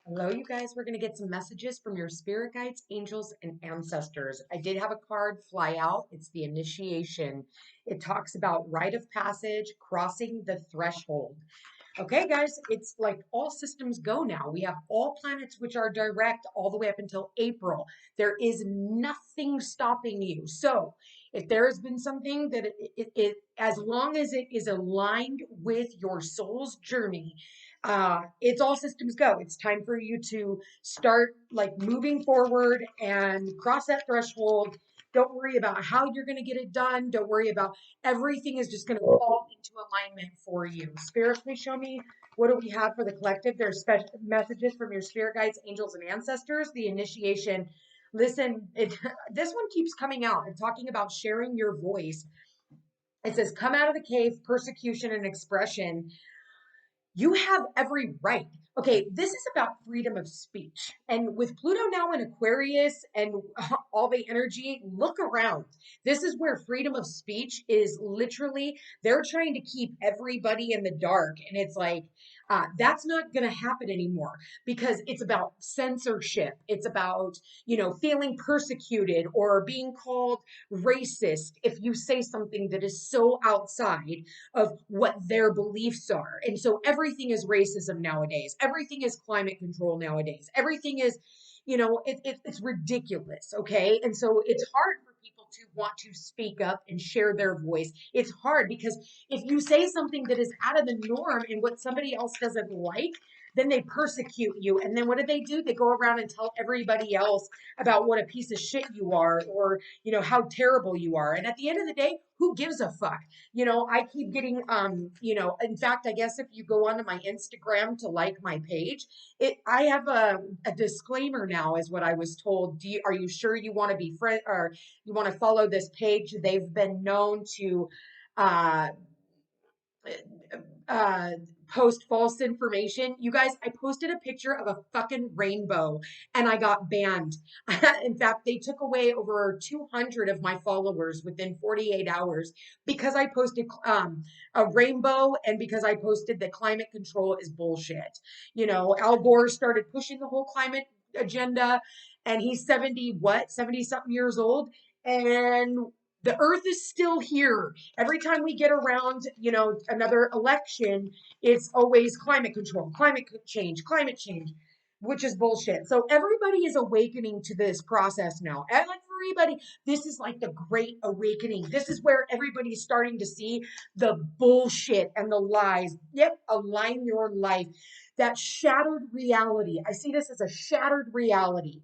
Hello, you guys. We're going to get some messages from your spirit guides, angels, and ancestors. I did have a card fly out. It's the initiation. It talks about rite of passage, crossing the threshold. Okay, guys, it's like all systems go now. We have all planets which are direct all the way up until April. There is nothing stopping you. So, if there has been something that as long as it is aligned with your soul's journey, it's all systems go. It's time for you to start like moving forward and cross that threshold. Don't worry about how you're going to get it done. Don't worry about everything is just going to fall into alignment for you. Spirit, please show me what do we have for the collective. There's special messages from your spirit guides, angels, and ancestors. The initiation. Listen, this one keeps coming out and talking about sharing your voice. It says, come out of the cave, persecution and expression. You have every right. Okay, this is about freedom of speech. And with Pluto now in Aquarius and all the energy, look around. This is where freedom of speech is literally, they're trying to keep everybody in the dark. And it's like, that's not going to happen anymore because it's about censorship. It's about, feeling persecuted or being called racist if you say something that is so outside of what their beliefs are. And so everything is racism nowadays. Everything is climate control nowadays. Everything is, it's ridiculous. Okay. And so it's hard for people to want to speak up and share their voice. It's hard because if you say something that is out of the norm and what somebody else doesn't like, then they persecute you. And then what do? They go around and tell everybody else about what a piece of shit you are or, how terrible you are. And at the end of the day, who gives a fuck? I keep getting, in fact, I guess if you go onto my Instagram to like my page, I have a disclaimer now is what I was told. Are you sure you want to be friend or you want to follow this page? They've been known to, uh, uh post false information. You guys, I posted a picture of a fucking rainbow and I got banned. In fact, they took away over 200 of my followers within 48 hours because I posted a rainbow and because I posted that climate control is bullshit. Al Gore started pushing the whole climate agenda and he's 70 something years old, and the earth is still here. Every time we get around, another election, it's always climate control, climate change, which is bullshit. So everybody is awakening to this process now. Everybody, this is like the great awakening. This is where everybody's starting to see the bullshit and the lies. Yep, align your life. That shattered reality. I see this as a shattered reality.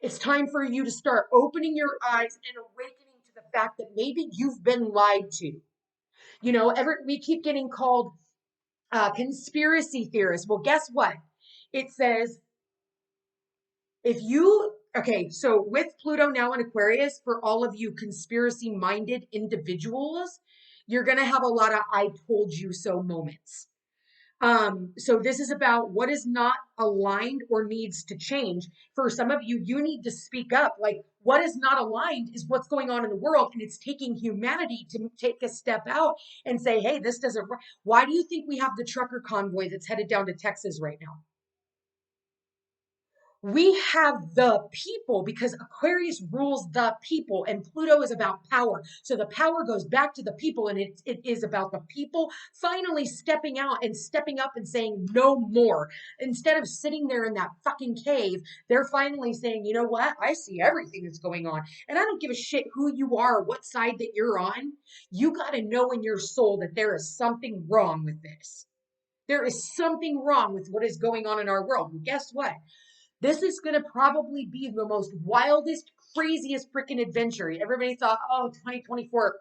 It's time for you to start opening your eyes and awakening to the fact that maybe you've been lied to. We keep getting called conspiracy theorists. Well, guess what? It says so with Pluto now in Aquarius, for all of you conspiracy minded individuals, you're going to have a lot of I told you so moments. So this is about what is not aligned or needs to change. For some of you, you need to speak up. Like what is not aligned is what's going on in the world, and it's taking humanity to take a step out and say, hey, this doesn't work. Why do you think we have the trucker convoy that's headed down to Texas right now? We have the people because Aquarius rules the people and Pluto is about power. So the power goes back to the people, and it is about the people finally stepping out and stepping up and saying no more. Instead of sitting there in that fucking cave, they're finally saying, you know what? I see everything that's going on. And I don't give a shit who you are, what side that you're on. You got to know in your soul that there is something wrong with this. There is something wrong with what is going on in our world. And guess what? This is going to probably be the most wildest, craziest freaking adventure. Everybody thought, oh, 2024.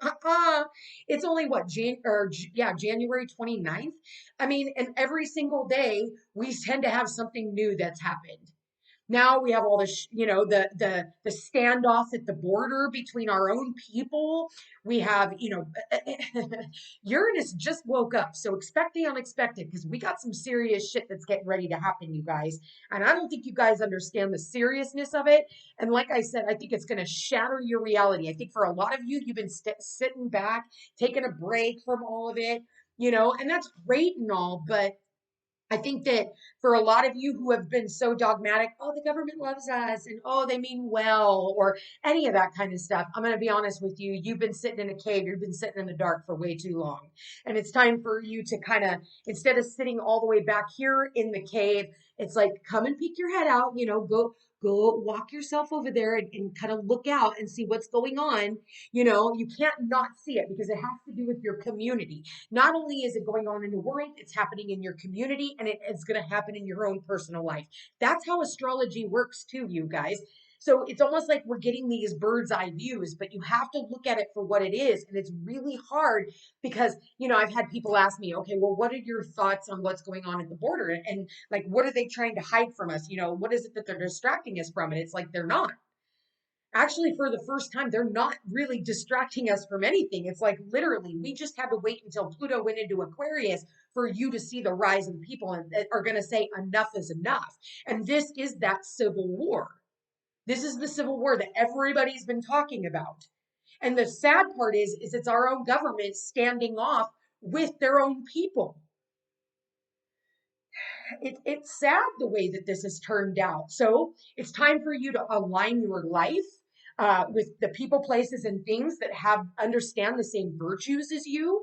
It's only what, January 29th. I mean, and every single day we tend to have something new that's happened. Now we have all this, the standoff at the border between our own people. We have, Uranus just woke up, so expect the unexpected because we got some serious shit that's getting ready to happen, you guys. And I don't think you guys understand the seriousness of it. And like I said, I think it's going to shatter your reality. I think for a lot of you, you've been sitting back, taking a break from all of it, and that's great and all, but I think that for a lot of you who have been so dogmatic, oh, the government loves us and oh, they mean well, or any of that kind of stuff, I'm going to be honest with you. You've been sitting in a cave, you've been sitting in the dark for way too long. And it's time for you to kind of, instead of sitting all the way back here in the cave, it's like come and peek your head out, go walk yourself over there and kind of look out and see what's going on. You can't not see it because it has to do with your community. Not only is it going on in the world, it's happening in your community and it's going to happen in your own personal life. That's how astrology works too, you guys. So it's almost like we're getting these bird's eye views, but you have to look at it for what it is. And it's really hard because, I've had people ask me, okay, well, what are your thoughts on what's going on at the border? And like, what are they trying to hide from us? What is it that they're distracting us from? And it's like, they're not. Actually, for the first time, they're not really distracting us from anything. It's like literally, we just had to wait until Pluto went into Aquarius for you to see the rise of people and that are going to say enough is enough. And this is that civil war. This is the civil war that everybody's been talking about. And the sad part is it's our own government standing off with their own people. It's sad the way that this has turned out. So it's time for you to align your life with the people, places, and things that understand the same virtues as you.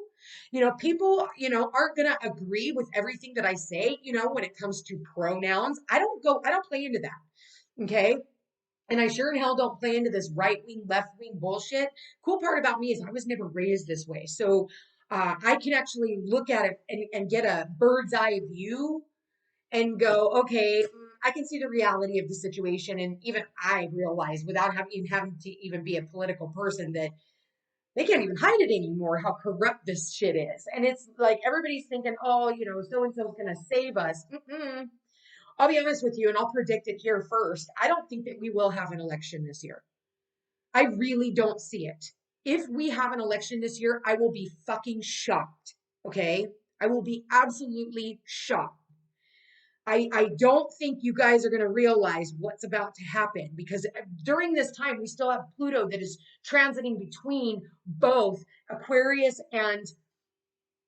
People, aren't gonna agree with everything that I say, when it comes to pronouns. I don't play into that. Okay. And I sure in hell don't play into this right wing, left wing bullshit. Cool part about me is I was never raised this way. So I can actually look at it and get a bird's eye view and go, okay, I can see the reality of the situation. And even I realize without having to even be a political person that they can't even hide it anymore, how corrupt this shit is. And it's like everybody's thinking, oh, so-and-so's going to save us. Mm-mm. I'll be honest with you, and I'll predict it here first. I don't think that we will have an election this year. I really don't see it. If we have an election this year, I will be fucking shocked. Okay? I will be absolutely shocked. I don't think you guys are going to realize what's about to happen because during this time, we still have Pluto that is transiting between both Aquarius and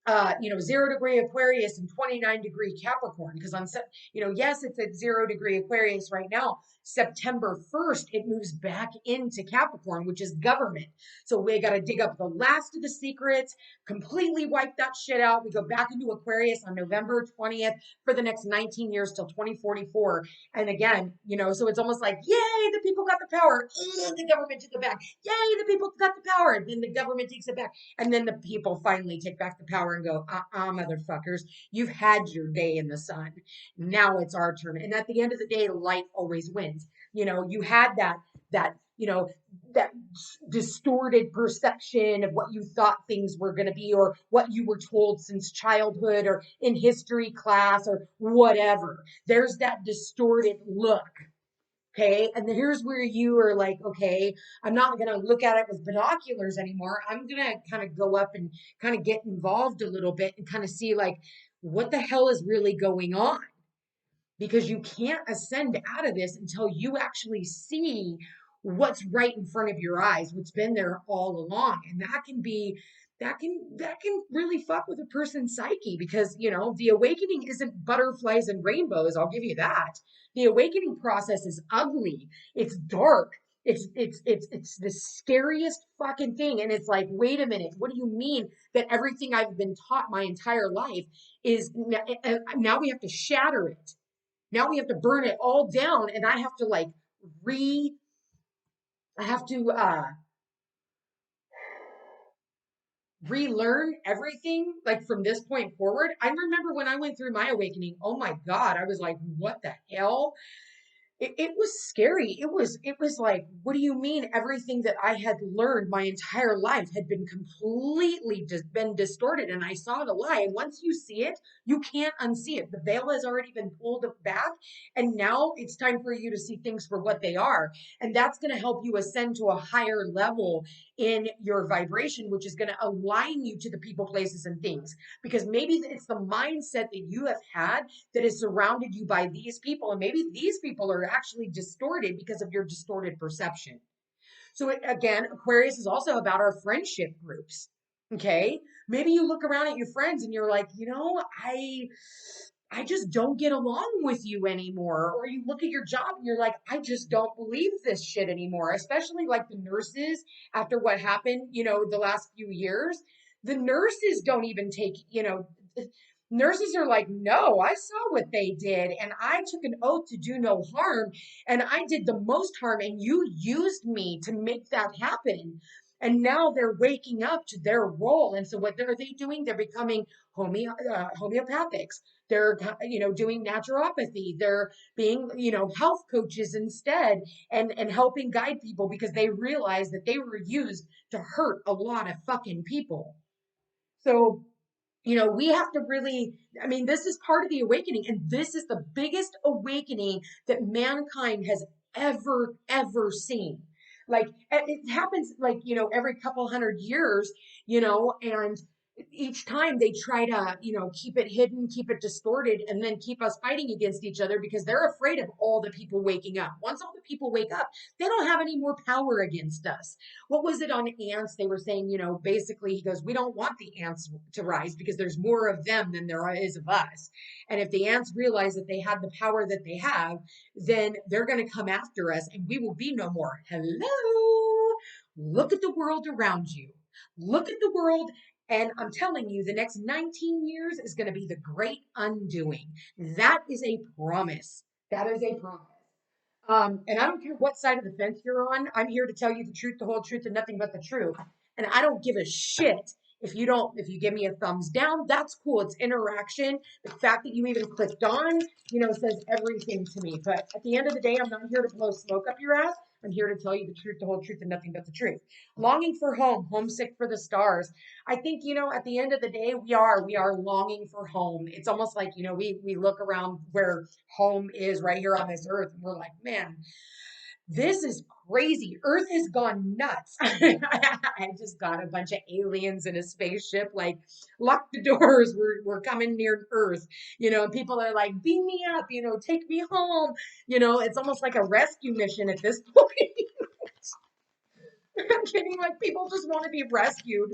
0 degree Aquarius and 29-degree Capricorn. Because yes, it's at 0 degree Aquarius right now. September 1st, it moves back into Capricorn, which is government. So we got to dig up the last of the secrets, completely wipe that shit out. We go back into Aquarius on November 20th for the next 19 years till 2044. And again, so it's almost like, yay, the people got the power. Ugh, the government took it back. Yay, the people got the power. And then the government takes it back. And then the people finally take back the power and go, motherfuckers, you've had your day in the sun. Now it's our turn. And at the end of the day, light always wins. You had that distorted perception of what you thought things were going to be or what you were told since childhood or in history class or whatever. There's that distorted look. Okay. And here's where you are like, okay, I'm not going to look at it with binoculars anymore. I'm going to kind of go up and kind of get involved a little bit and kind of see like what the hell is really going on. Because you can't ascend out of this until you actually see what's right in front of your eyes, what's been there all along. And that can really fuck with a person's psyche because, the awakening isn't butterflies and rainbows. I'll give you that. The awakening process is ugly. It's dark. It's the scariest fucking thing. And it's like, wait a minute, what do you mean that everything I've been taught my entire life is now we have to shatter it? Now we have to burn it all down and I have to like I have to relearn everything like from this point forward. I remember when I went through my awakening, oh my God, I was like, what the hell? It was scary. It was like, what do you mean everything that I had learned my entire life had been completely been distorted and I saw the lie. And once you see it, you can't unsee it. The veil has already been pulled back and now it's time for you to see things for what they are. And that's going to help you ascend to a higher level in your vibration, which is going to align you to the people, places, and things. Because maybe it's the mindset that you have had that has surrounded you by these people. And maybe these people are actually distorted because of your distorted perception. So again, Aquarius is also about our friendship groups. Okay. Maybe you look around at your friends and you're like, I just don't get along with you anymore. Or you look at your job and you're like, I just don't believe this shit anymore. Especially like the nurses after what happened, the last few years. The nurses don't even take, nurses are like, no, I saw what they did and I took an oath to do no harm and I did the most harm and you used me to make that happen. And now they're waking up to their role. And so what are they doing? They're becoming homeopathics. They're, doing naturopathy. They're being, health coaches instead and helping guide people because they realize that they were used to hurt a lot of fucking people. So, we have to really, I mean, this is part of the awakening, and this is the biggest awakening that mankind has ever seen. Like, it happens like, every couple hundred years, and each time they try to, keep it hidden, keep it distorted, and then keep us fighting against each other because they're afraid of all the people waking up. Once all the people wake up, they don't have any more power against us. What was it on ants? They were saying, basically, he goes, we don't want the ants to rise because there's more of them than there is of us. And if the ants realize that they have the power that they have, then they're going to come after us and we will be no more. Hello. Look at the world around you. Look at the world. And I'm telling you, the next 19 years is going to be the great undoing. That is a promise. That is a promise. And I don't care what side of the fence you're on. I'm here to tell you the truth, the whole truth, and nothing but the truth. And I don't give a shit if you give me a thumbs down, that's cool. It's interaction. The fact that you even clicked on, says everything to me. But at the end of the day, I'm not here to blow smoke up your ass. I'm here to tell you the truth, the whole truth, and nothing but the truth. Longing for home, homesick for the stars. I think, at the end of the day, we are longing for home. It's almost like, we look around where home is right here on this earth and we're like, man, this is crazy. Earth has gone nuts. I just got a bunch of aliens in a spaceship, like, lock the doors. We're coming near Earth, and people are like, beam me up, take me home. It's almost like a rescue mission at this point. I'm kidding. Like, people just want to be rescued.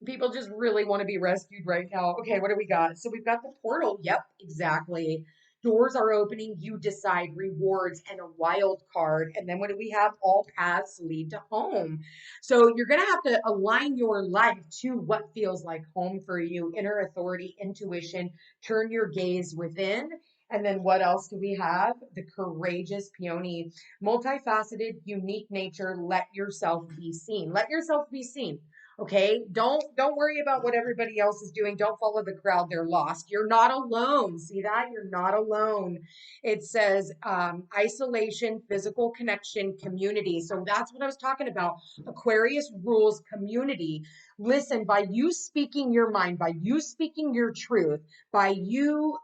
People just really want to be rescued right now. Okay, what do we got? So we've got the portal. Yep, exactly. Doors are opening. You decide rewards and a wild card. And then what do we have? All paths lead to home. So you're going to have to align your life to what feels like home for you. Inner authority, intuition, turn your gaze within. And then what else do we have? The courageous peony, multifaceted, unique nature. Let yourself be seen. Let yourself be seen. Okay, don't worry about what everybody else is doing. Don't follow the crowd. They're lost. You're not alone. See that? You're not alone. It says isolation, physical connection, community. So that's what I was talking about. Aquarius rules community. Listen, by you speaking your mind, by you speaking your truth, by you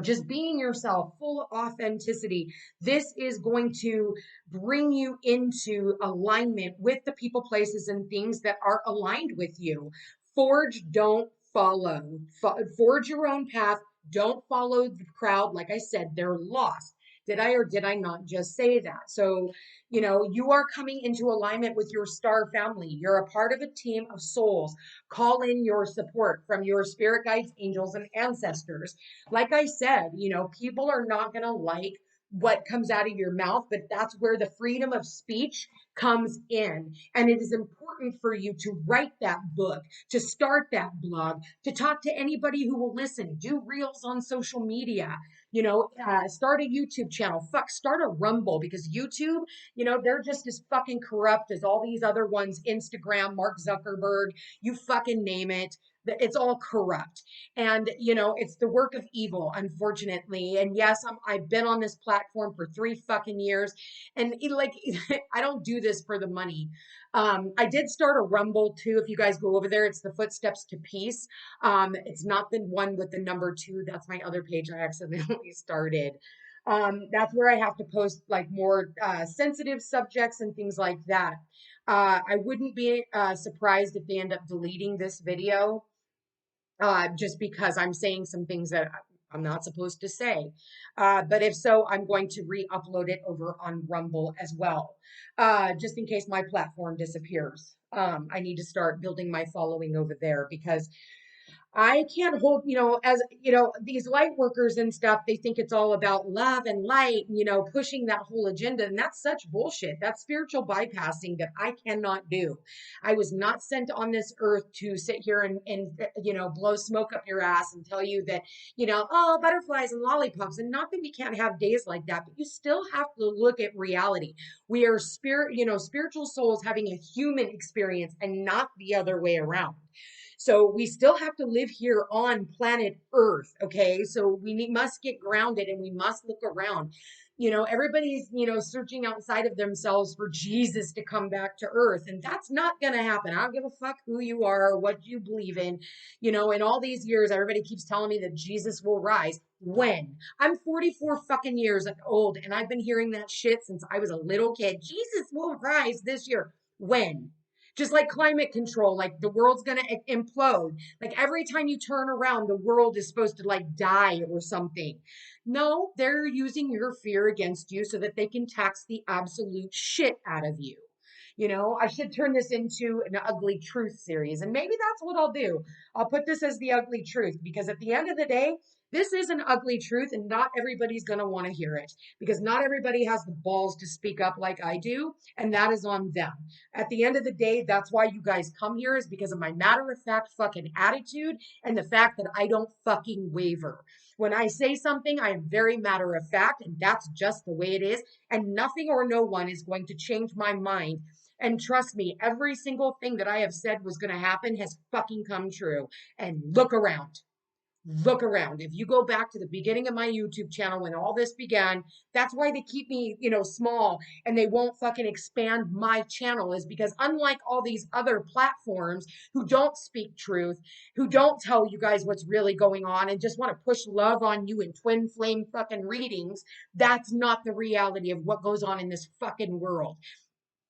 just being yourself, full of authenticity. This is going to bring you into alignment with the people, places, and things that are aligned with you. Forge, don't follow. Forge your own path. Don't follow the crowd. Like I said, they're lost. Did I or did I not just say that? So, you are coming into alignment with your star family. You're a part of a team of souls. Call in your support from your spirit guides, angels, and ancestors. Like I said, people are not going to like what comes out of your mouth, but that's where the freedom of speech comes in. And it is important for you to write that book, to start that blog, to talk to anybody who will listen, do reels on social media, start a YouTube channel. Fuck, start a Rumble because YouTube, they're just as fucking corrupt as all these other ones. Instagram, Mark Zuckerberg, you fucking name it. It's all corrupt. And, it's the work of evil, unfortunately. And yes, I've been on this platform for 3 fucking years. And I don't do this for the money. I did start a Rumble too. If you guys go over there, it's the Footsteps to Peace. It's not the one with the number 2. That's my other page I accidentally started. That's where I have to post like more sensitive subjects and things like that. I wouldn't be surprised if they end up deleting this video just because I'm saying some things that I'm not supposed to say. But if so, I'm going to re-upload it over on Rumble as well, just in case my platform disappears. I need to start building my following over there because I can't hold, as these light workers and stuff, they think it's all about love and light, pushing that whole agenda. And that's such bullshit. That's spiritual bypassing that I cannot do. I was not sent on this earth to sit here and blow smoke up your ass and tell you that, oh, butterflies and lollipops. And not that we can't have days like that, but you still have to look at reality. We are spiritual souls having a human experience and not the other way around. So we still have to live here on planet Earth. Okay. So must get grounded and we must look around. Everybody's, searching outside of themselves for Jesus to come back to earth. And that's not going to happen. I don't give a fuck who you are or what you believe in. In all these years, everybody keeps telling me that Jesus will rise. When? I'm 44 fucking years old and I've been hearing that shit since I was a little kid. Jesus will rise this year. When? Just like climate control, like the world's going to implode. Like every time you turn around, the world is supposed to like die or something. No, they're using your fear against you so that they can tax the absolute shit out of you. I should turn this into an ugly truth series. And maybe that's what I'll do. I'll put this as the ugly truth because at the end of the day, this is an ugly truth and not everybody's going to want to hear it because not everybody has the balls to speak up like I do. And that is on them. At the end of the day, that's why you guys come here is because of my matter of fact fucking attitude and the fact that I don't fucking waver. When I say something, I am very matter of fact, and that's just the way it is. And nothing or no one is going to change my mind. And trust me, every single thing that I have said was going to happen has fucking come true. And look around. Look around. If you go back to the beginning of my YouTube channel when all this began, that's why they keep me, small and they won't fucking expand my channel is because unlike all these other platforms who don't speak truth, who don't tell you guys what's really going on and just want to push love on you in twin flame fucking readings, that's not the reality of what goes on in this fucking world.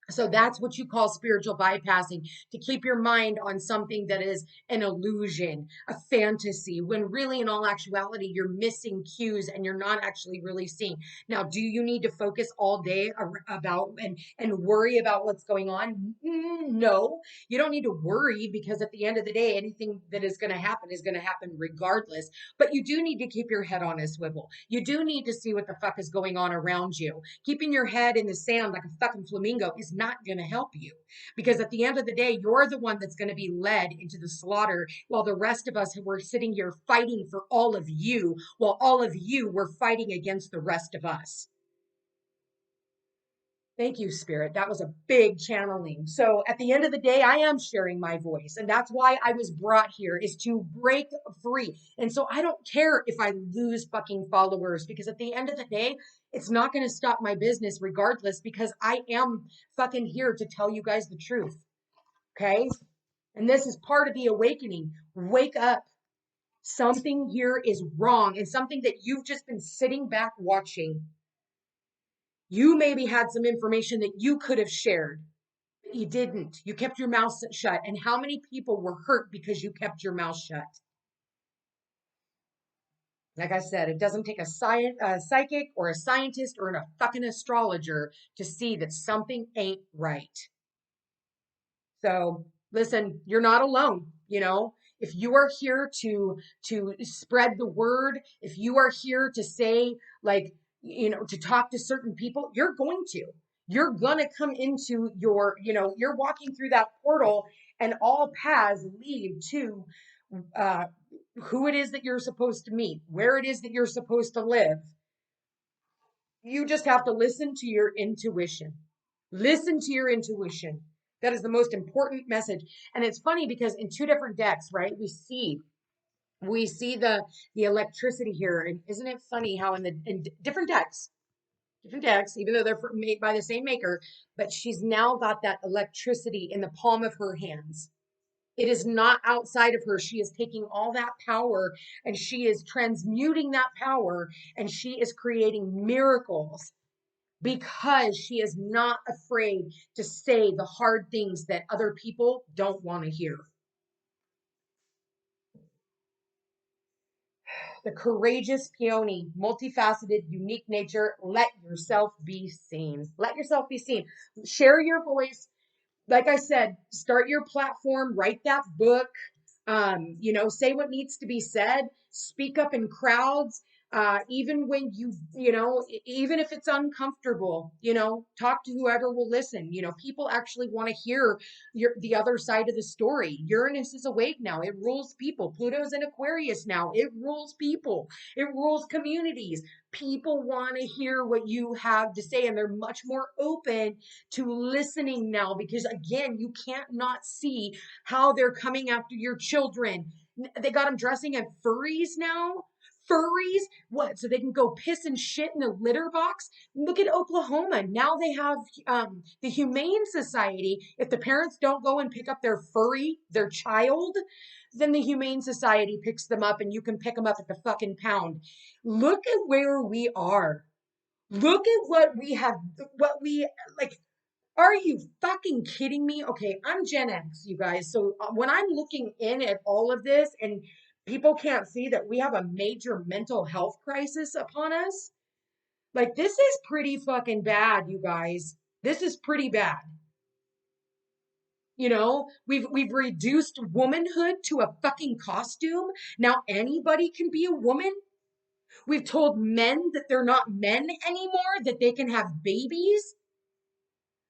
So that's what you call spiritual bypassing, to keep your mind on something that is an illusion, a fantasy, when really in all actuality, you're missing cues and you're not actually really seeing. Now, do you need to focus all day about and worry about what's going on? No, you don't need to worry because at the end of the day, anything that is going to happen is going to happen regardless. But you do need to keep your head on a swivel. You do need to see what the fuck is going on around you. Keeping your head in the sand like a fucking flamingo is not going to help you because at the end of the day, you're the one that's going to be led into the slaughter while the rest of us were sitting here fighting for all of you while all of you were fighting against the rest of us. Thank you, Spirit. That was a big channeling. So at the end of the day, I am sharing my voice. And that's why I was brought here is to break free. And so I don't care if I lose fucking followers because at the end of the day, it's not going to stop my business regardless because I am fucking here to tell you guys the truth. Okay. And this is part of the awakening. Wake up. Something here is wrong and something that you've just been sitting back watching. You maybe had some information that you could have shared, but you didn't. You kept your mouth shut. And how many people were hurt because you kept your mouth shut? Like I said, it doesn't take a psychic or a scientist or a fucking astrologer to see that something ain't right. So listen, you're not alone. If you are here to spread the word, if you are here to say like, to talk to certain people, you're going to come into you're walking through that portal and all paths lead to who it is that you're supposed to meet, where it is that you're supposed to live. You just have to listen to your intuition. Listen to your intuition. That is the most important message. And it's funny because in two different decks, right, we see the electricity here. And isn't it funny how in different decks, even though they're made by the same maker, but she's now got that electricity in the palm of her hands. It is not outside of her. She is taking all that power and she is transmuting that power and she is creating miracles because she is not afraid to say the hard things that other people don't want to hear. The courageous peony, multifaceted, unique nature. Let yourself be seen. Let yourself be seen. Share your voice. Like I said, start your platform, write that book, You know, say what needs to be said, speak up in crowds, even when you know, even if it's uncomfortable, you know, talk to whoever will listen. You know, people actually want to hear the other side of the story. Uranus is awake now. It rules people. Pluto's in Aquarius now. It rules people. It rules communities. People want to hear what you have to say, and they're much more open to listening now because, again, you can't not see how they're coming after your children. They got them dressing in furries now. Furries? What? So they can go piss and shit in the litter box? Look at Oklahoma. Now they have the Humane Society. If the parents don't go and pick up their child, then the Humane Society picks them up and you can pick them up at the fucking pound. Look at where we are. Look at what we like. Are you fucking kidding me? Okay, I'm Gen X, you guys. So when I'm looking in at all of this and people can't see that we have a major mental health crisis upon us, like this is pretty fucking bad, you guys. This is pretty bad. You know, we've reduced womanhood to a fucking costume. Now anybody can be a woman. We've told men that they're not men anymore, that they can have babies.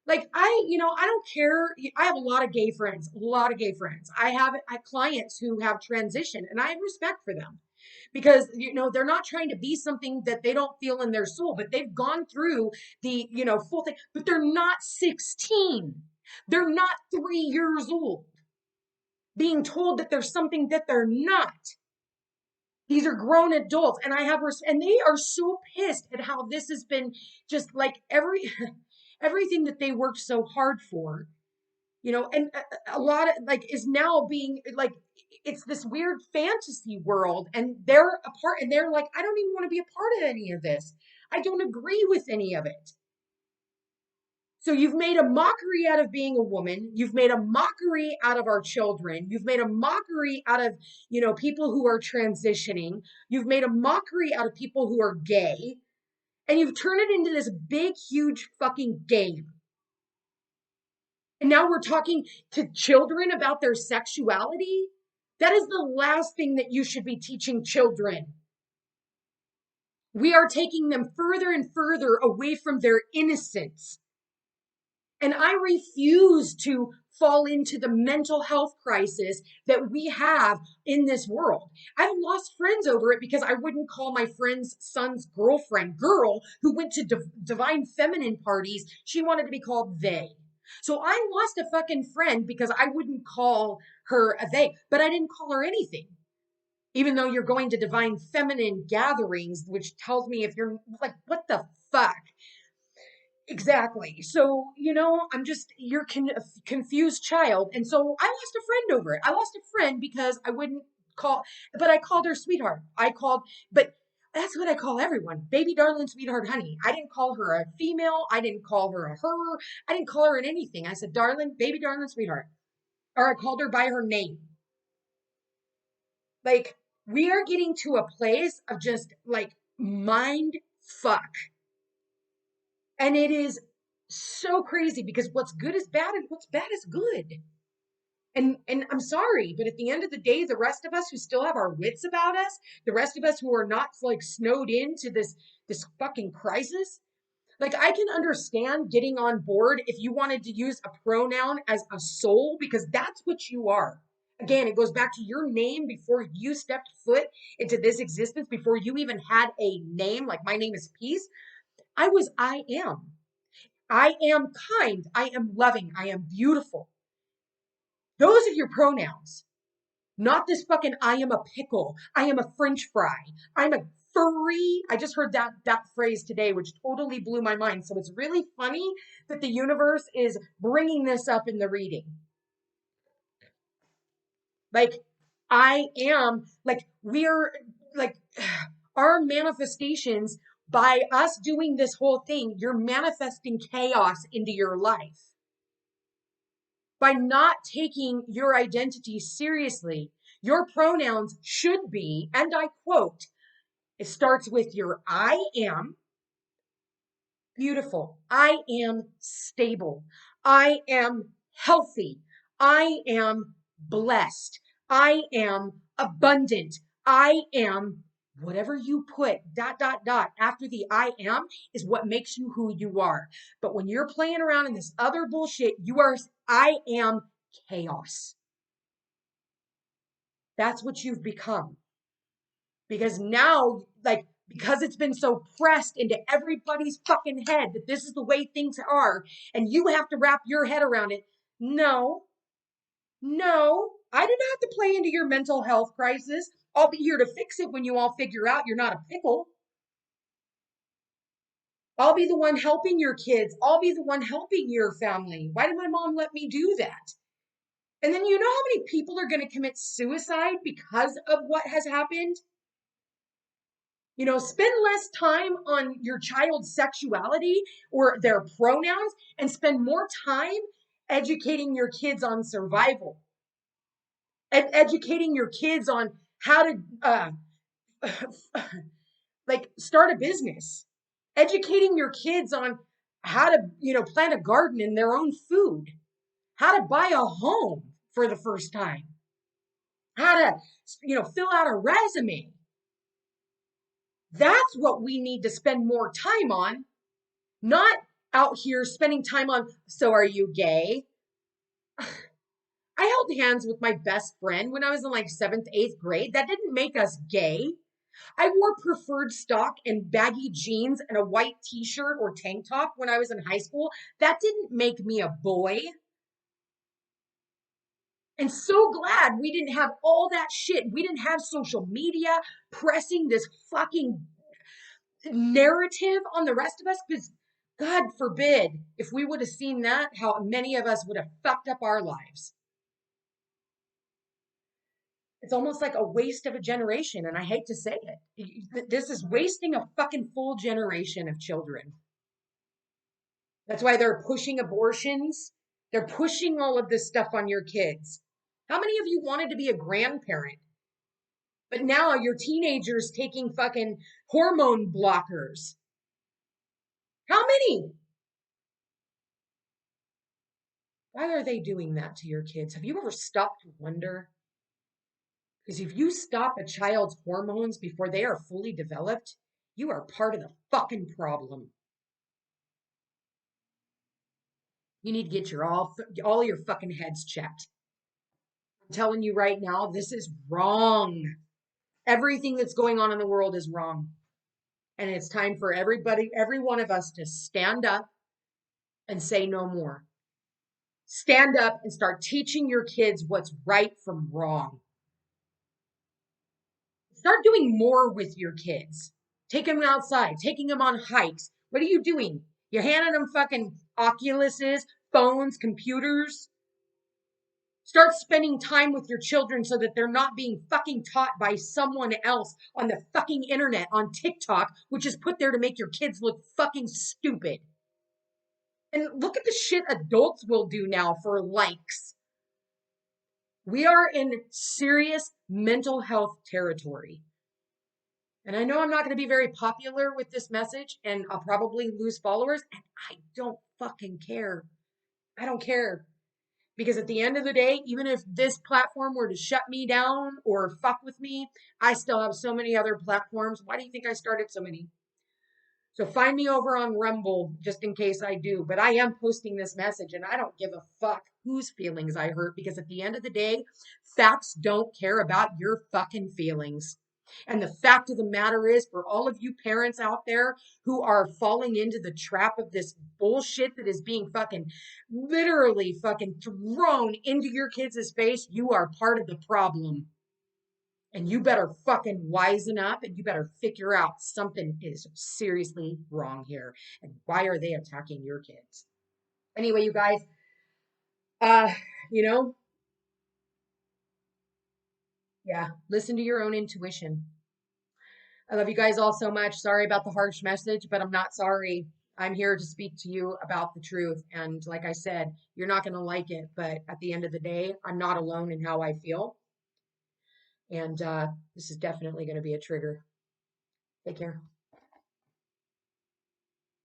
Like you know, I don't care. I have a lot of gay friends, a lot of gay friends. I have clients who have transitioned and I have respect for them because, you know, they're not trying to be something that they don't feel in their soul, but they've gone through the, you know, full thing, but they're not 16. They're not 3 years old being told that there's something that they're not. These are grown adults and and they are so pissed at how this has been just like everything that they worked so hard for, you know, and a lot of like is now being like, it's this weird fantasy world and they're a part and they're like, I don't even want to be a part of any of this. I don't agree with any of it. So you've made a mockery out of being a woman. You've made a mockery out of our children. You've made a mockery out of, you know, people who are transitioning. You've made a mockery out of people who are gay. And you've turned it into this big, huge fucking game. And now we're talking to children about their sexuality. That is the last thing that you should be teaching children. We are taking them further and further away from their innocence. And I refuse to fall into the mental health crisis that we have in this world. I've lost friends over it because I wouldn't call my friend's son's girlfriend girl who went to divine feminine parties. She wanted to be called they. So I lost a fucking friend because I wouldn't call her a they, but I didn't call her anything. Even though you're going to divine feminine gatherings, which tells me if you're like, what the fuck? Exactly. So, you know, you're confused child. And so I lost a friend over it. I lost a friend because I wouldn't call, but I called her sweetheart. But that's what I call everyone. Baby, darling, sweetheart, honey. I didn't call her a female. I didn't call her a her. I didn't call her in anything. I said, darling, baby, darling, sweetheart. Or I called her by her name. Like, we are getting to a place of just like mind fuck. And it is so crazy because what's good is bad and what's bad is good. And I'm sorry, but at the end of the day, the rest of us who still have our wits about us, the rest of us who are not like snowed into this fucking crisis, like I can understand getting on board if you wanted to use a pronoun as a soul because that's what you are. Again, it goes back to your name before you stepped foot into this existence, before you even had a name. Like my name is Peace. I am. I am kind. I am loving. I am beautiful. Those are your pronouns. Not this fucking I am a pickle. I am a French fry. I'm a furry. I just heard that phrase today, which totally blew my mind. So it's really funny that the universe is bringing this up in the reading. Like I am, like we're like our manifestations by us doing this whole thing, you're manifesting chaos into your life. By not taking your identity seriously, your pronouns should be, and I quote, it starts with your I am beautiful. I am stable. I am healthy. I am blessed. I am abundant. I am whatever you put after the I am is what makes you who you are. But when you're playing around in this other bullshit, I am chaos. That's what you've become. Because now, like, because it's been so pressed into everybody's fucking head that this is the way things are, and you have to wrap your head around it. No, no, I do not have to play into your mental health crisis. I'll be here to fix it when you all figure out you're not a pickle. I'll be the one helping your kids. I'll be the one helping your family. Why did my mom let me do that? And then you know how many people are going to commit suicide because of what has happened? Spend less time on your child's sexuality or their pronouns and spend more time educating your kids on survival, educating your kids on how to like start a business, educating your kids on how to, plant a garden in their own food, how to buy a home for the first time, how to, fill out a resume. That's what we need to spend more time on, not out here spending time on, so are you gay? I held hands with my best friend when I was in like 7th, 8th grade. That didn't make us gay. I wore preferred stock and baggy jeans and a white t-shirt or tank top when I was in high school. That didn't make me a boy. And so glad we didn't have all that shit. We didn't have social media pressing this fucking narrative on the rest of us, because God forbid if we would have seen that, how many of us would have fucked up our lives. It's almost like a waste of a generation, and I hate to say it. This is wasting a fucking full generation of children. That's why they're pushing abortions. They're pushing all of this stuff on your kids. How many of you wanted to be a grandparent? But now your teenagers taking fucking hormone blockers. How many? Why are they doing that to your kids? Have you ever stopped to wonder? Because if you stop a child's hormones before they are fully developed, you are part of the fucking problem. You need to get all your fucking heads checked. I'm telling you right now, this is wrong. Everything that's going on in the world is wrong. And it's time for everybody, every one of us to stand up and say no more. Stand up and start teaching your kids what's right from wrong. Start doing more with your kids. Taking them outside, taking them on hikes. What are you doing? You're handing them fucking Oculuses, phones, computers. Start spending time with your children so that they're not being fucking taught by someone else on the fucking internet, on TikTok, which is put there to make your kids look fucking stupid. And look at the shit adults will do now for likes. We are in serious mental health territory. And I know I'm not going to be very popular with this message, and I'll probably lose followers, and I don't fucking care. I don't care. Because at the end of the day, even if this platform were to shut me down or fuck with me, I still have so many other platforms. Why do you think I started so many? So find me over on Rumble just in case I do. But I am posting this message, and I don't give a fuck whose feelings I hurt, because at the end of the day, facts don't care about your fucking feelings. And the fact of the matter is, for all of you parents out there who are falling into the trap of this bullshit that is being fucking literally fucking thrown into your kids' face, you are part of the problem. And you better fucking wisen up, and you better figure out something is seriously wrong here. And why are they attacking your kids? Anyway, you guys, uh, you know, yeah, listen to your own intuition. I love you guys all so much. Sorry about the harsh message, but I'm not sorry. I'm here to speak to you about the truth. And like I said, you're not going to like it, but at the end of the day, I'm not alone in how I feel. And this is definitely going to be a trigger. Take care.